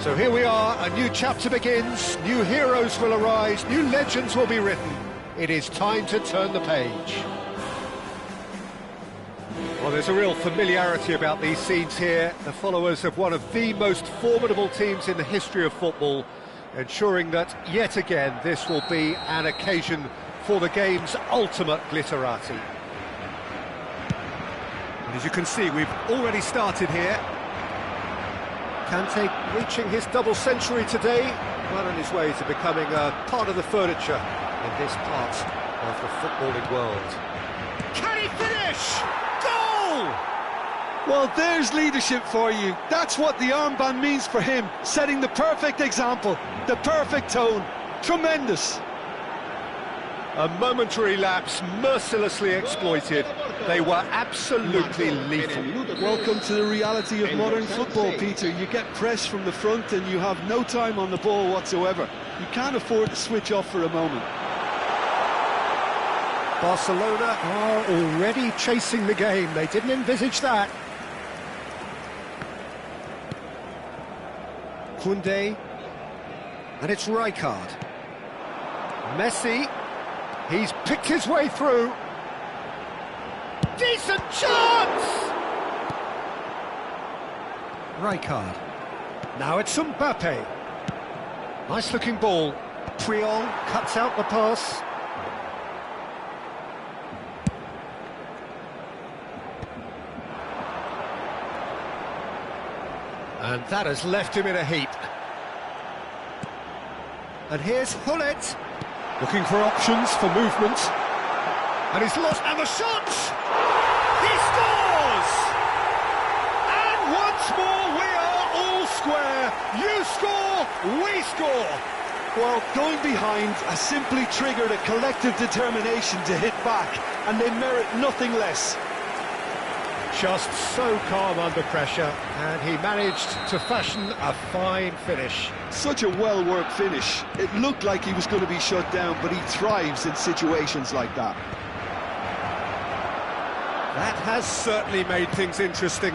So here we are, a new chapter begins, new heroes will arise, new legends will be written. It is time to turn the page. Well, there's a real familiarity about these scenes here, the followers of one of the most formidable teams in the history of football, ensuring that, yet again, this will be an occasion for the game's ultimate glitterati. And as you can see, we've already started here. Kante reaching his double century today, well on his way to becoming a part of the furniture in this part of the footballing world. Can he finish? Goal! Well, there's leadership for you. That's what the armband means for him, setting the perfect example, the perfect tone. Tremendous. A momentary lapse, mercilessly exploited. They were absolutely lethal. Welcome to the reality of modern football, Peter. You get press from the front and you have no time on the ball whatsoever. You can't afford to switch off for a moment. Barcelona are already chasing the game. They didn't envisage that. Koundé. And it's Rijkaard. Messi. He's picked his way through. Decent chance! Rijkaard. Now it's Mbappe. Nice looking ball. Puyol cuts out the pass. And that has left him in a heap. And here's Hullet. Looking for options for movement. And he's lost, and the shot! He scores! And once more we are all square. You score, we score. Well, going behind has simply triggered a collective determination to hit back, and they merit nothing less. Just so calm under pressure, and he managed to fashion a fine finish. Such a well-worked finish. It looked like he was going to be shut down, but he thrives in situations like that. That has certainly made things interesting.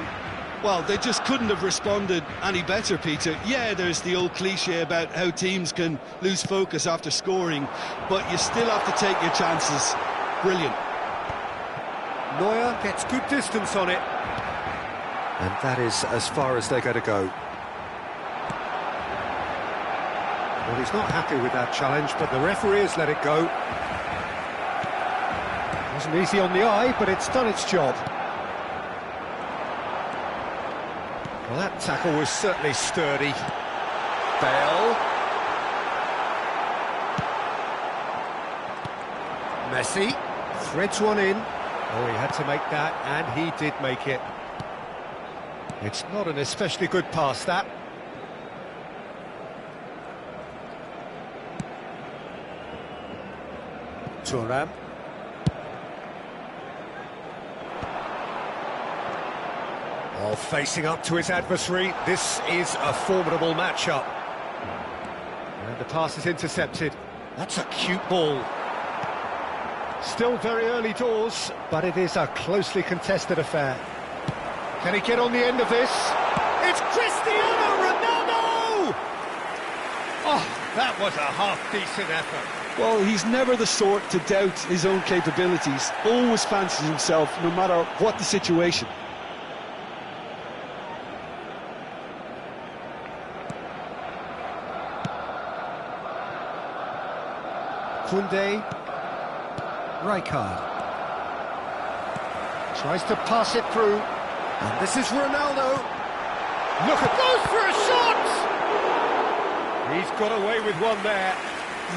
Well, they just couldn't have responded any better, Peter. Yeah, there's the old cliche about how teams can lose focus after scoring, but you still have to take your chances. Brilliant. Neuer gets good distance on it. And that is as far as they're going to go. Well, he's not happy with that challenge, but the referee has let it go. Wasn't easy on the eye, but it's done its job. Well, that tackle was certainly sturdy. Bale. Messi threads one in. Oh, he had to make that, and he did make it. It's not an especially good pass, that. Thuram. Oh, facing up to his adversary, this is a formidable matchup. And the pass is intercepted. That's a cute ball. Still very early doors, but it is a closely contested affair. Can he get on the end of this? It's Cristiano Ronaldo! Oh, that was a half-decent effort. Well, he's never the sort to doubt his own capabilities. Always fancies himself, no matter what the situation. Koundé. Rijkaard tries to pass it through, and this is Ronaldo. Look at, goes for a shot! He's got away with one there.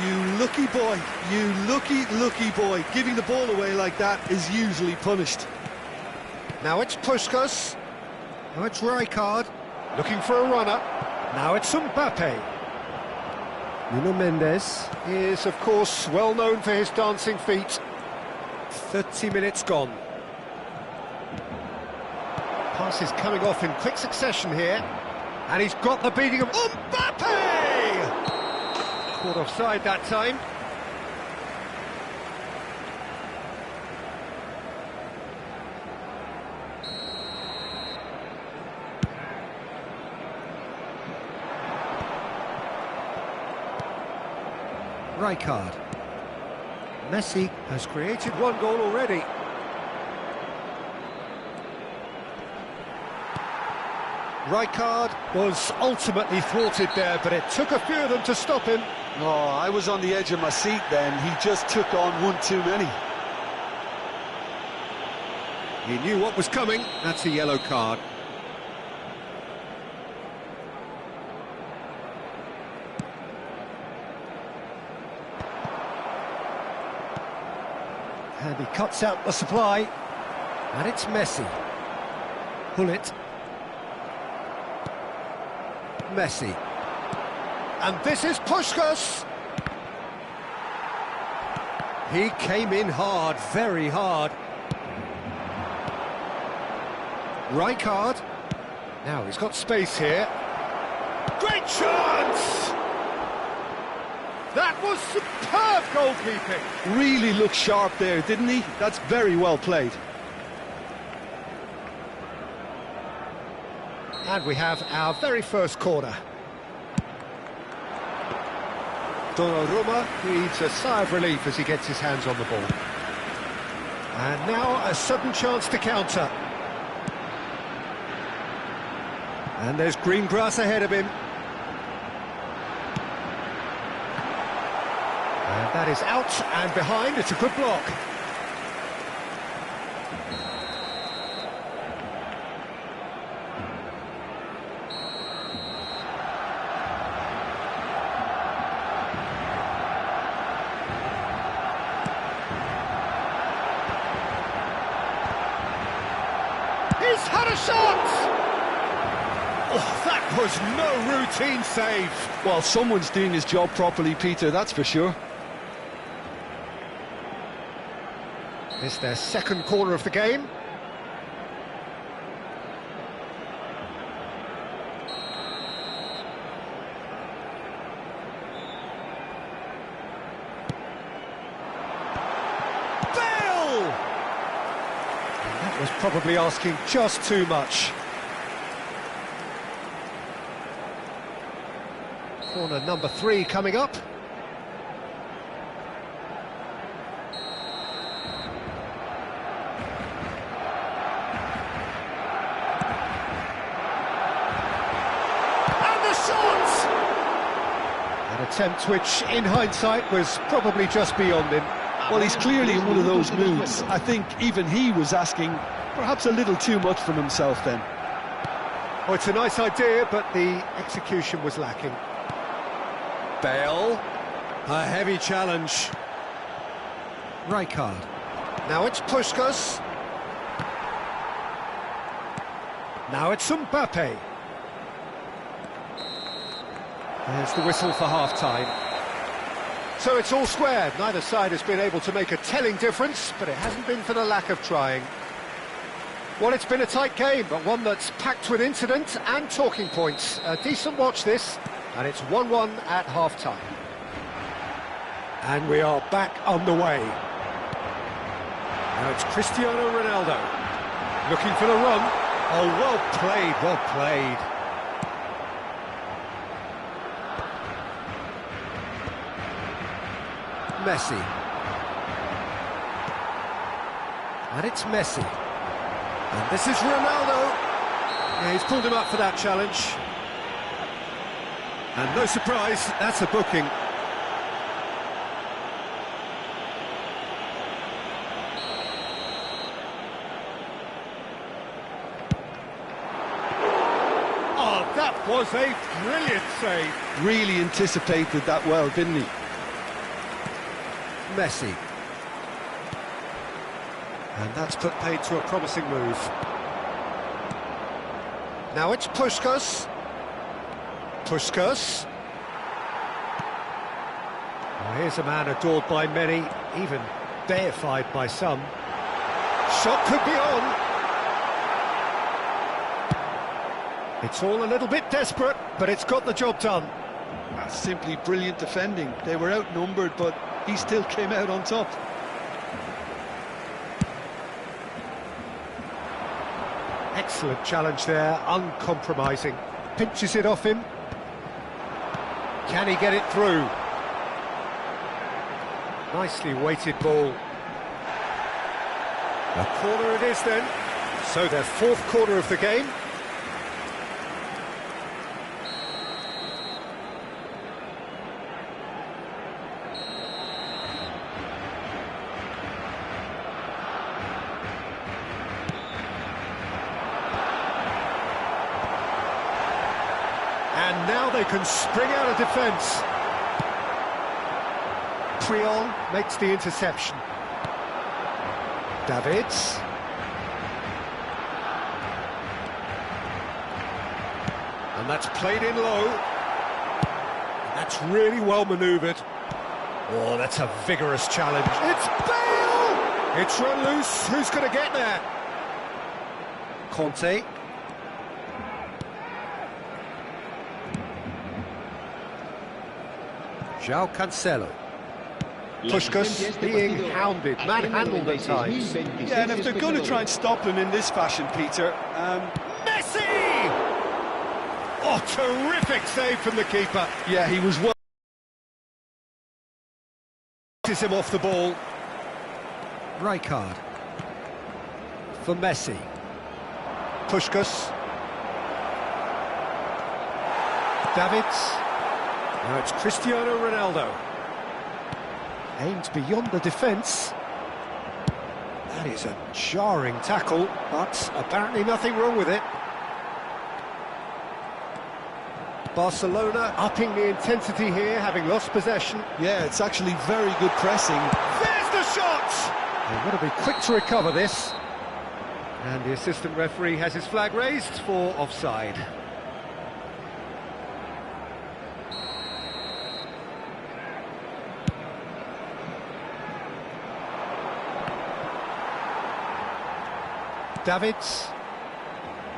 You lucky boy, you lucky boy. Giving the ball away like that is usually punished. Now it's Puskas. Now it's Rijkaard, looking for a runner. Now it's Mbappe. Nuno Mendes is, of course, well known for his dancing feet. 30 minutes gone. Pass is coming off in quick succession here. And he's got the beating of Mbappe! Caught offside that time. Rijkaard. Messi has created one goal already. Rijkaard was ultimately thwarted there, but it took a few of them to stop him. Oh, I was on the edge of my seat then. He just took on one too many. He knew what was coming. That's a yellow card. And he cuts out the supply. And it's Messi. Pull it. Messi. And this is Puskás. He came in hard, very hard. Rijkaard. Now he's got space here. Great chance! That was superb goalkeeping. Really looked sharp there, didn't he? That's very well played. And we have our very first corner. Donnarumma breathes a sigh of relief as he gets his hands on the ball. And now a sudden chance to counter. And there's green grass ahead of him. And that is out and behind. It's a good block. He's had a shot! Oh, that was no routine save. Well, someone's doing his job properly, Peter, that's for sure. It's their second corner of the game. Bale! And that was probably asking just too much. Corner number 3 coming up. And the shot! An attempt which, in hindsight, was probably just beyond him. Well, he's clearly in one of those moods. I think even he was asking perhaps a little too much from himself then. Oh, it's a nice idea, but the execution was lacking. Bale, a heavy challenge. Rijkaard. Now it's Puskás. Now it's Mbappe. There's the whistle for half-time. So it's all square. Neither side has been able to make a telling difference, but it hasn't been for the lack of trying. Well, it's been a tight game, but one that's packed with incident and talking points. A decent watch this. And it's 1-1 at half-time. And we are back on the way. Now it's Cristiano Ronaldo. Looking for the run. Oh, well played, well played. Messi. And it's Messi. And this is Ronaldo. Yeah, he's pulled him up for that challenge. And no surprise, that's a booking. Oh, that was a brilliant save. Really anticipated that well, didn't he? Messi. And that's put paid to a promising move. Now it's Puskás. Puskás. Well, here's a man adored by many, even deified by some. Shot could be on. It's all a little bit desperate, but it's got the job done. That's simply brilliant defending. They were outnumbered, but he still came out on top. Excellent challenge there, uncompromising. Pinches it off him. Can he get it through? Nicely weighted ball. A corner it is then. So their fourth quarter of the game. And now they can spring out of defence. Priol makes the interception. Davids. And that's played in low. And that's really well manoeuvred. Oh, that's a vigorous challenge. It's Bale! It's run loose. Who's going to get there? Conte. João Cancelo. Puskás being hounded, manhandled at times. Yeah, and if they're going to try and stop him in this fashion, Peter... Messi! Oh, terrific save from the keeper. Yeah, he was well... Is him off the ball. Rijkaard. For Messi. Puskás. Davids. Now it's Cristiano Ronaldo. Aimed beyond the defence. That is a jarring tackle, but apparently nothing wrong with it. Barcelona upping the intensity here, having lost possession. Yeah, it's actually very good pressing. There's the shot! They've got to be quick to recover this. And the assistant referee has his flag raised for offside. Davids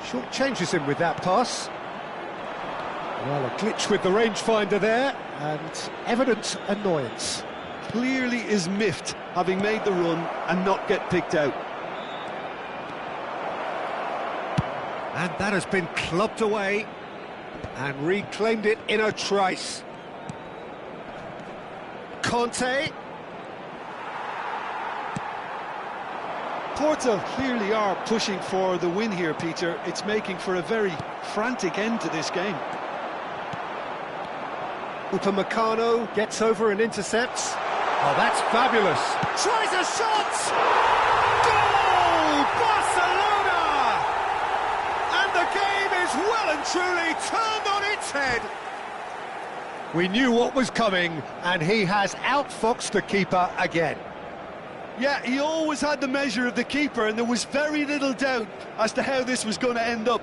short changes him with that pass. Well, a glitch with the rangefinder there, and evident annoyance. Clearly is miffed, having made the run and not get picked out. And that has been clubbed away and reclaimed it in a trice. Conte. Porto clearly are pushing for the win here, Peter. It's making for a very frantic end to this game. Upamecano gets over and intercepts. Oh, that's fabulous. Tries a shot! Goal! Barcelona! And the game is well and truly turned on its head. We knew what was coming, and he has outfoxed the keeper again. Yeah, he always had the measure of the keeper, and there was very little doubt as to how this was going to end up.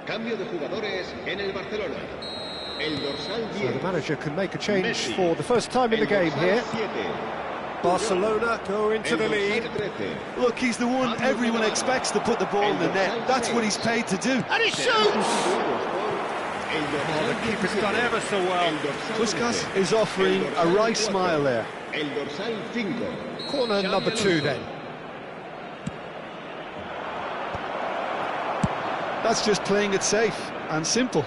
Cambio de jugadores en el Barcelona. El dorsal 10. So the manager can make a change Messi. For the first time in the game here. 7. Barcelona go into the lead. Look, he's the one everyone expects to put the ball in the net. That's what he's paid to do. And he shoots! Oh, the keeper's done ever so well. Puskás is offering a right smile there. El dorsal 5. Corner number 2 then. That's just playing it safe and simple.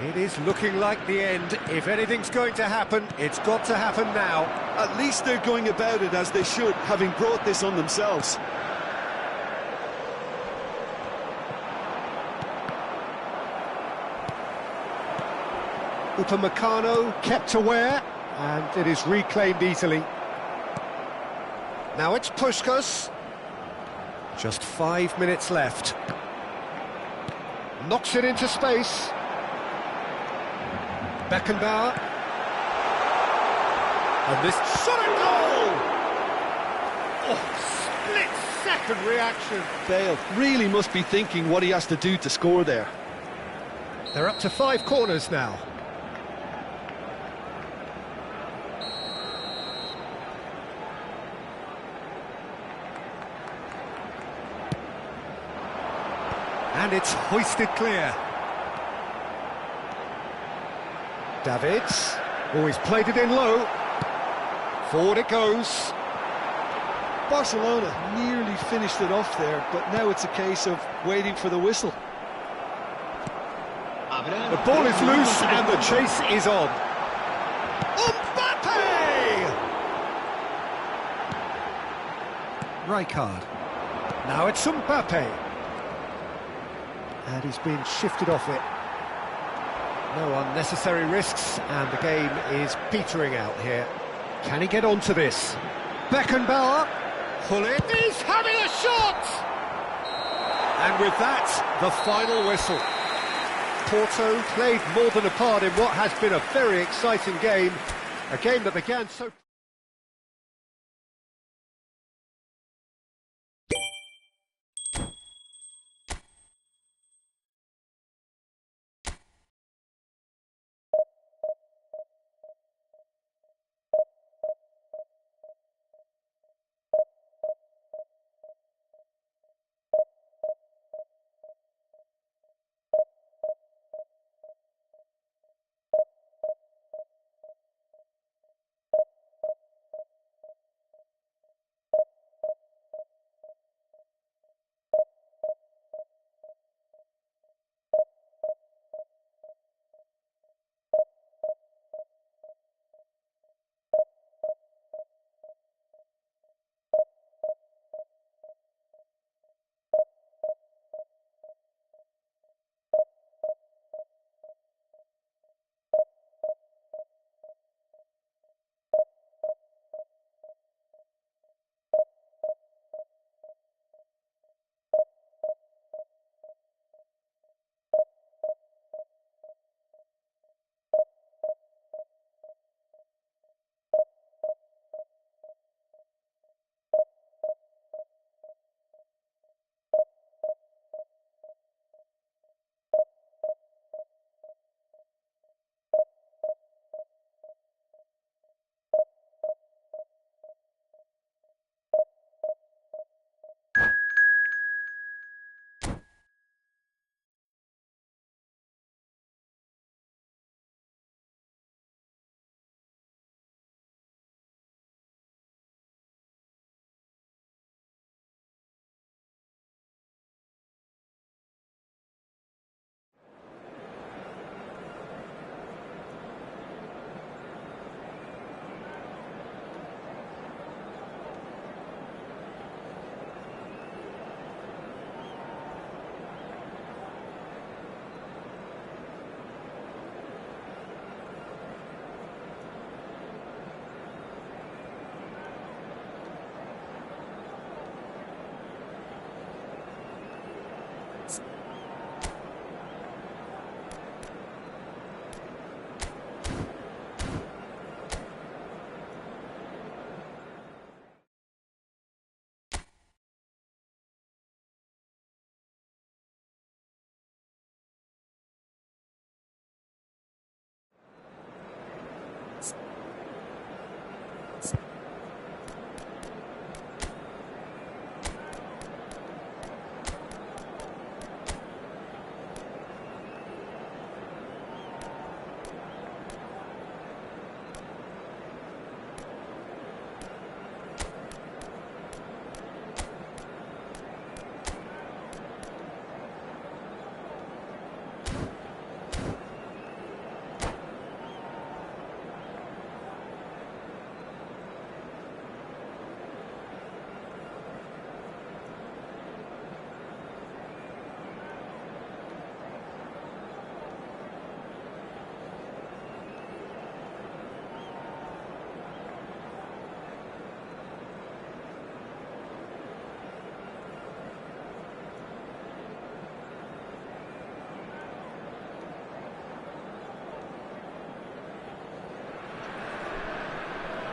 It is looking like the end. If anything's going to happen, it's got to happen now. At least they're going about it as they should, having brought this on themselves. Upamecano kept aware, and it is reclaimed easily. Now it's Puskás. Just 5 minutes left. Knocks it into space. Beckenbauer. And this shot at goal! Oh, split-second reaction. Bale really must be thinking what he has to do to score there. They're up to 5 corners now. And it's hoisted clear. Davids. Oh, he's played it in low. Forward it goes. Barcelona nearly finished it off there, but now it's a case of waiting for the whistle. The ball is loose and the chase is on. Mbappe! Rijkaard. Now it's Mbappe. And he's been shifted off it. No unnecessary risks, and the game is petering out here. Can he get onto this? Beckenbauer. Gullit. He's having a shot! And with that, the final whistle. Porto played more than a part in what has been a very exciting game. A game that began so...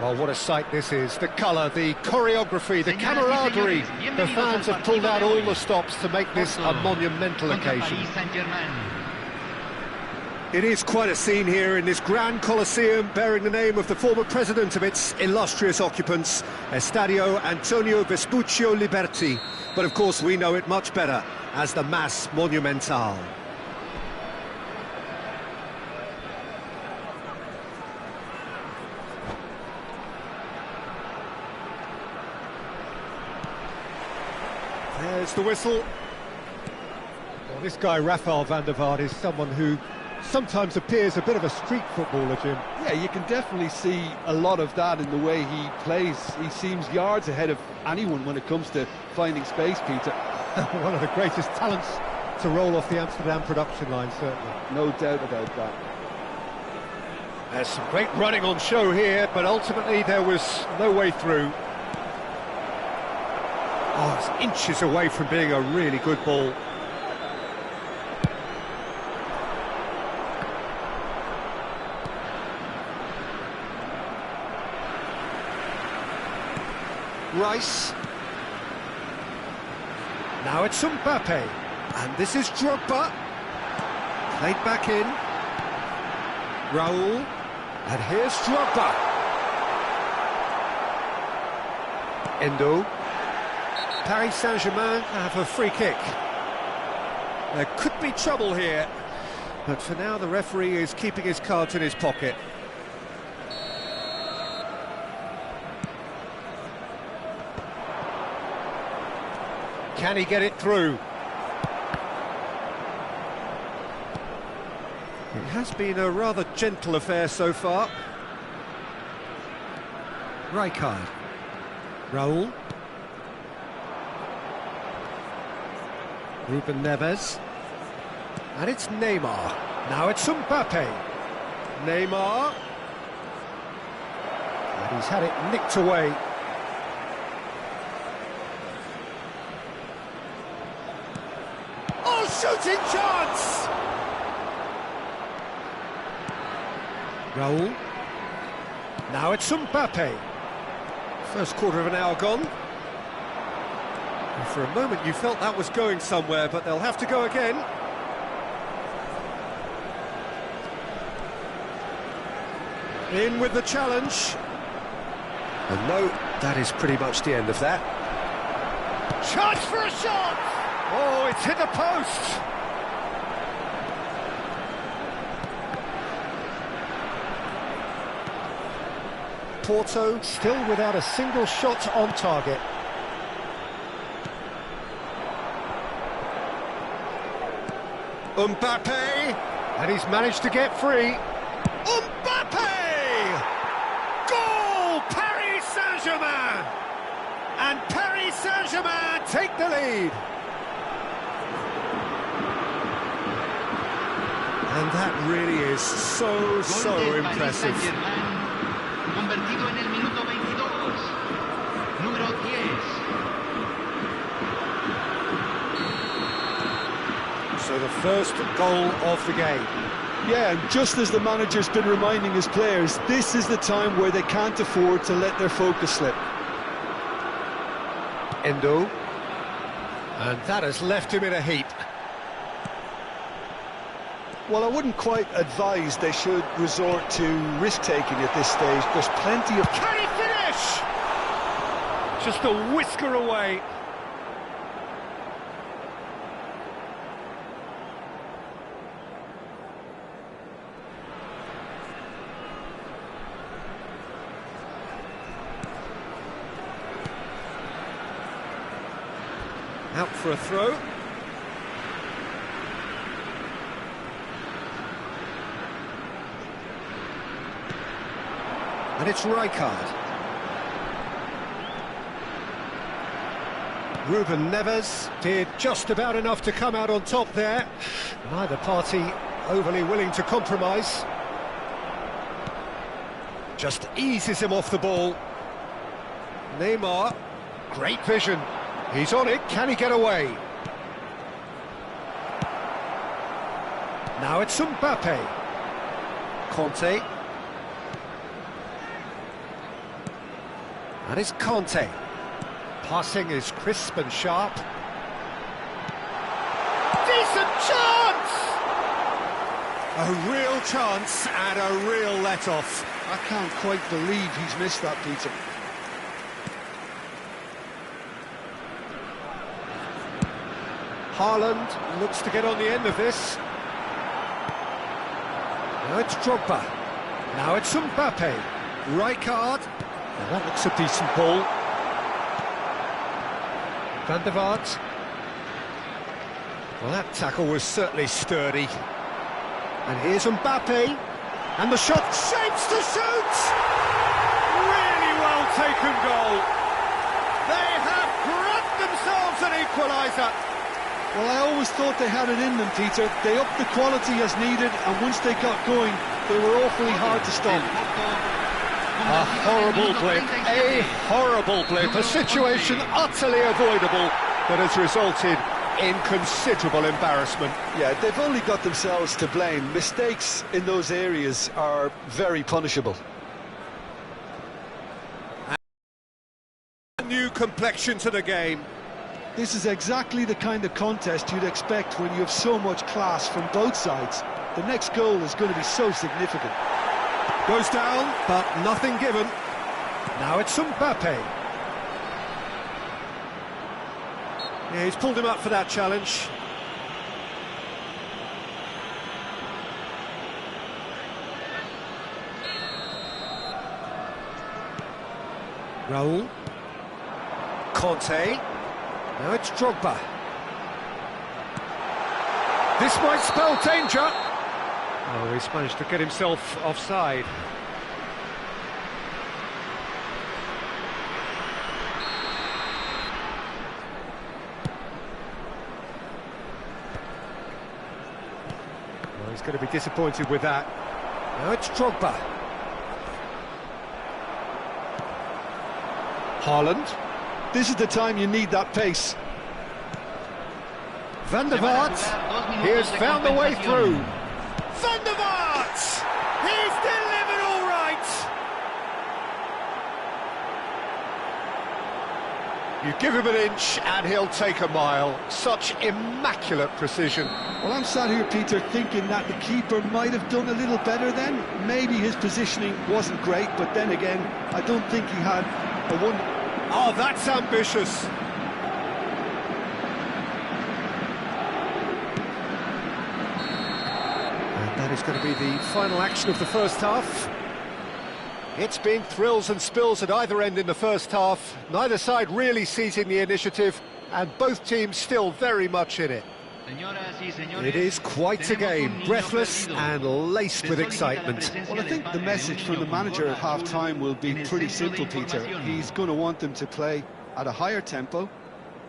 Well, what a sight this is. The colour, the choreography, the camaraderie. The fans have pulled out all the stops to make this a monumental occasion. It is quite a scene here in this grand Colosseum, bearing the name of the former president of its illustrious occupants, Estadio Antonio Vespuccio Liberti. But of course we know it much better as the Mas Monumental. There's the whistle. Well, this guy, Rafael van der Vaart, is someone who sometimes appears a bit of a street footballer, Jim. Yeah, you can definitely see a lot of that in the way he plays. He seems yards ahead of anyone when it comes to finding space, Peter. One of the greatest talents to roll off the Amsterdam production line, certainly. No doubt about that. There's some great running on show here, but ultimately there was no way through. Oh, it's inches away from being a really good ball. Rice. Now it's Mbappe. And this is Drogba. Played back in. Raul. And here's Drogba. Endo. Paris Saint-Germain have a free kick. There could be trouble here, but for now the referee is keeping his cards in his pocket. Can he get it through? It has been a rather gentle affair so far. Rijkaard. Raul. Ruben Neves. And it's Neymar. Now it's Mbappe. Neymar. And he's had it nicked away. Oh, shooting chance! Raul. Now it's Mbappe. First quarter of an hour gone. And for a moment you felt that was going somewhere, but they'll have to go again. In with the challenge. And no, that is pretty much the end of that. Chance for a shot! Oh, it's hit the post! Porto still without a single shot on target. Mbappe! And he's managed to get free. Mbappe! Goal! Paris Saint-Germain! And Paris Saint-Germain take the lead. And that really is so impressive. Convertido en el minuto 22, número 10. So the first goal of the game. Yeah, and just as the manager's been reminding his players, this is the time where they can't afford to let their focus slip. Endo. And that has left him in a heap. Well, I wouldn't quite advise they should resort to risk-taking at this stage. There's plenty of... Can he finish? Just a whisker away. Out for a throw. And it's Rijkaard. Ruben Neves did just about enough to come out on top there. Neither party overly willing to compromise. Just eases him off the ball. Neymar, great vision. He's on it, can he get away? Now it's Mbappe. Conte. And it's Conte. Passing is crisp and sharp. Decent chance! A real chance and a real let-off. I can't quite believe he's missed that, Peter. Haaland looks to get on the end of this. Now it's Drogba. Now it's Mbappe. Rijkaard. Now that looks a decent ball. Van der Vaart. Well, that tackle was certainly sturdy. And here's Mbappe. And the shot shapes to shoot! Really well taken goal. They have grabbed themselves an equaliser. Well, I always thought they had it in them, Peter. They upped the quality as needed, and once they got going, they were awfully hard to stop. A horrible blip, a situation utterly avoidable that has resulted in considerable embarrassment. Yeah, they've only got themselves to blame. Mistakes in those areas are very punishable. A new complexion to the game. This is exactly the kind of contest you'd expect when you have so much class from both sides. The next goal is going to be so significant. Goes down, but nothing given. Now it's Mbappe. Yeah, he's pulled him up for that challenge. Raul. Conte. Now it's Drogba. This might spell danger. Oh, he's managed to get himself offside. Well, he's going to be disappointed with that. Now it's Drogba. Haaland. This is the time you need that pace. Van der Vaart. He has found the way through. Van der Vaart! He's delivered all right! You give him an inch and he'll take a mile. Such immaculate precision. Well, I'm sat here, Peter, thinking that the keeper might have done a little better then. Maybe his positioning wasn't great, but then again, I don't think he had a one... Oh, that's ambitious. And that is going to be the final action of the first half. It's been thrills and spills at either end in the first half. Neither side really seizing the initiative, and both teams still very much in it. It is quite a game, breathless and laced with excitement. Well, I think the message from the manager at half-time will be pretty simple, Peter. He's going to want them to play at a higher tempo,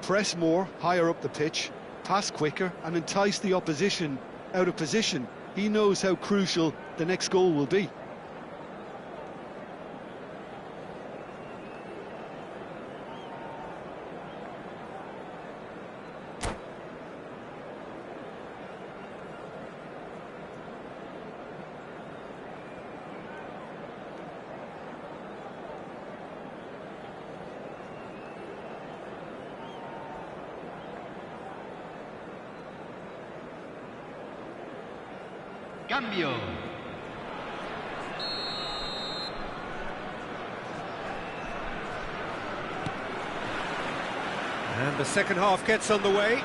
press more, higher up the pitch, pass quicker, and entice the opposition out of position. He knows how crucial the next goal will be. Cambio. And the second half gets underway.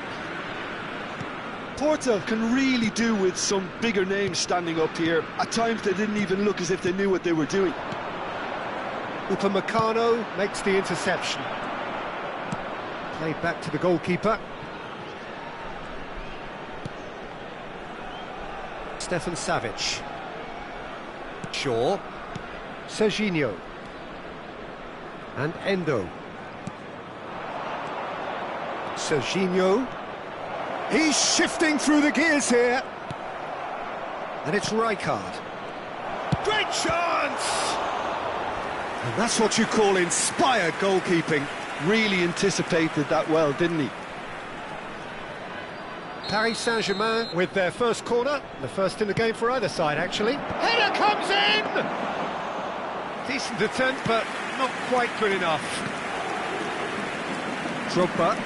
Porto can really do with some bigger names standing up here. At times they didn't even look as if they knew what they were doing. Upamecano makes the interception. Played back to the goalkeeper. Stefan Savic. Shaw. Serginho. And Endo. Serginho. He's shifting through the gears here. And it's Rijkaard. Great chance! And that's what you call inspired goalkeeping. Really anticipated that well, didn't he? Paris Saint-Germain with their first corner, the first in the game for either side, actually. Header comes in! Decent attempt, but not quite good enough. Drogba.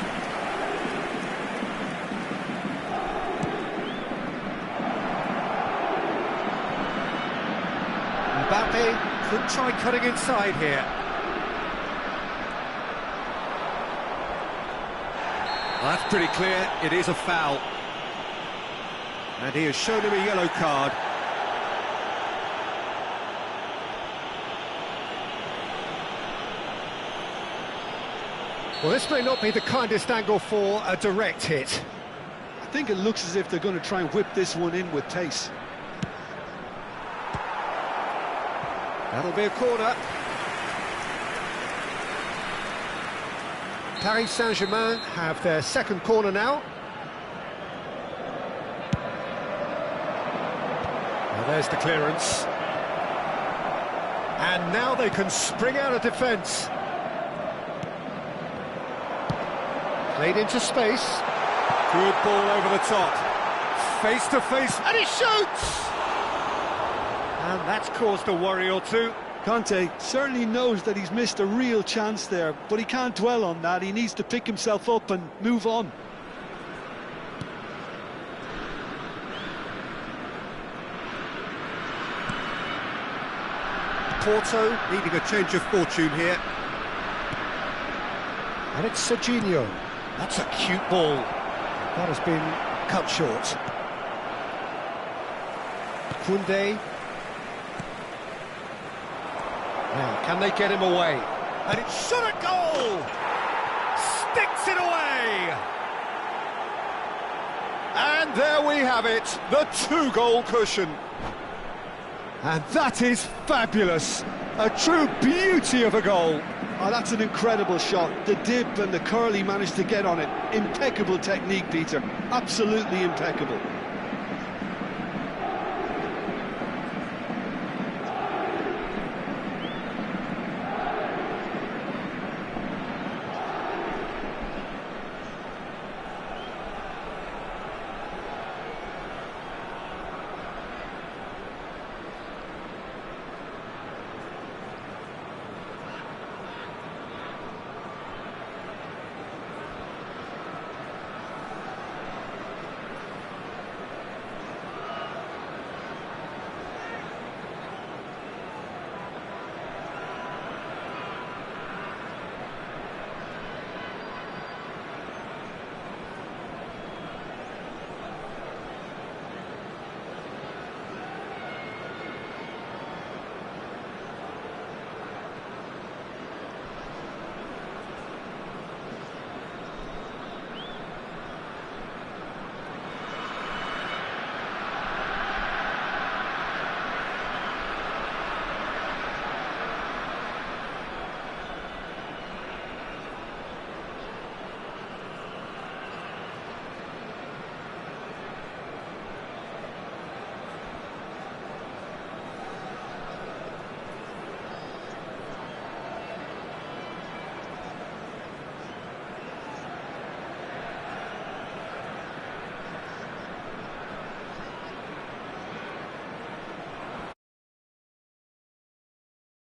Mbappe could try cutting inside here. Well, that's pretty clear, it is a foul. And he has shown him a yellow card. Well, this may not be the kindest angle for a direct hit. I think it looks as if they're going to try and whip this one in with pace. That'll be a corner. Paris Saint-Germain have their second corner now. Now there's the clearance. And now they can spring out of defence. Played into space. Good ball over the top. Face to face, and he shoots! And that's caused a worry or two. Conte certainly knows that he's missed a real chance there, but he can't dwell on that. He needs to pick himself up and move on. Porto needing a change of fortune here. And it's Serginho. That's a cute ball. That has been cut short. Koundé. Now, can they get him away? And it's shot at goal! Sticks it away! And there we have it, the two-goal cushion. And that is fabulous. A true beauty of a goal. Oh, that's an incredible shot. The dip and the curl he managed to get on it. Impeccable technique, Peter. Absolutely impeccable.